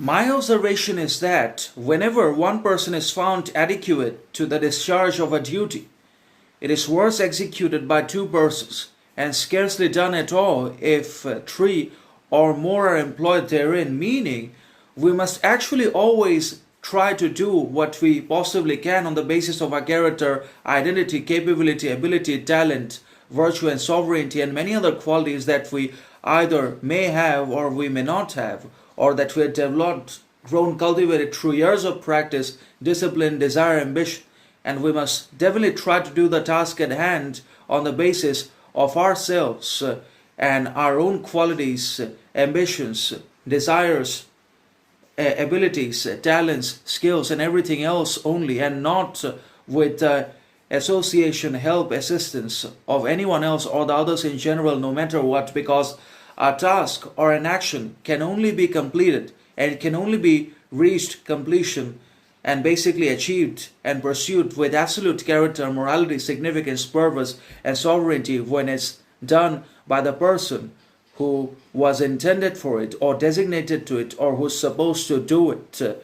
My observation is that whenever one person is found adequate to the discharge of a duty, it is worse executed by two persons, and scarcely done at all if three or more are employed therein, meaning we must actually always try to do what we possibly can on the basis of our character, identity, capability, ability, talent, virtue, and sovereignty, and many other qualities that we either may have or we may not have, or that we have developed, grown, cultivated through years of practice, discipline, desire, ambition. And we must definitely try to do the task at hand on the basis of ourselves and our own qualities, ambitions, desires, abilities, talents, skills, and everything else only, and not with association, help, assistance of anyone else or the others in general, no matter what, because a task or an action can only be completed and it can only be reached completion and basically achieved and pursued with absolute character, morality, significance, purpose, and sovereignty when it's done by the person who was intended for it or designated to it or who's supposed to do it.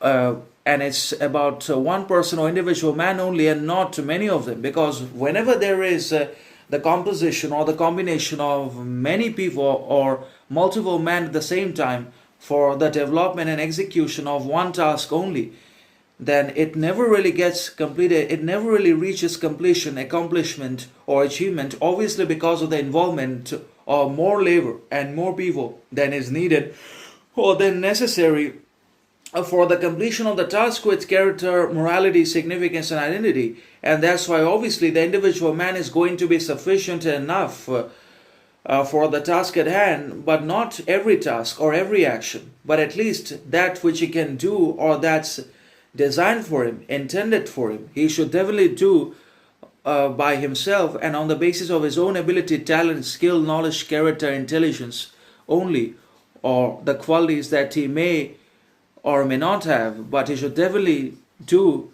And it's about one person or individual man only and not many of them, because whenever there is the composition or the combination of many people or multiple men at the same time for the development and execution of one task only, then it never really gets completed. It never really reaches completion, accomplishment, or achievement, obviously because of the involvement of more labor and more people than is needed or than necessary for the completion of the task with character, morality, significance, and identity. And that's why obviously the individual man is going to be sufficient enough for the task at hand, but not every task or every action, but at least that which he can do or that's designed for him, intended for him, he should definitely do by himself and on the basis of his own ability, talent, skill, knowledge, character, intelligence only, or the qualities that he may or may not have, but he should definitely do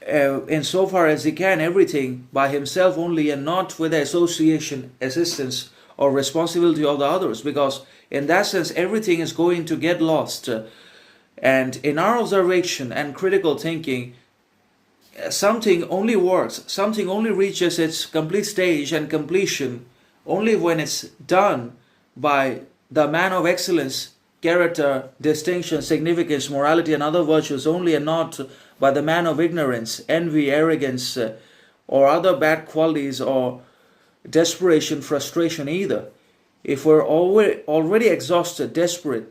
insofar as he can everything by himself only and not with the association, assistance, or responsibility of the others, because in that sense everything is going to get lost. And in our observation and critical thinking, something only works, something only reaches its complete stage and completion only when it's done by the man of excellence, character, distinction, significance, morality, and other virtues only, and not by the man of ignorance, envy, arrogance, or other bad qualities, or desperation, frustration either. If we're already exhausted, desperate,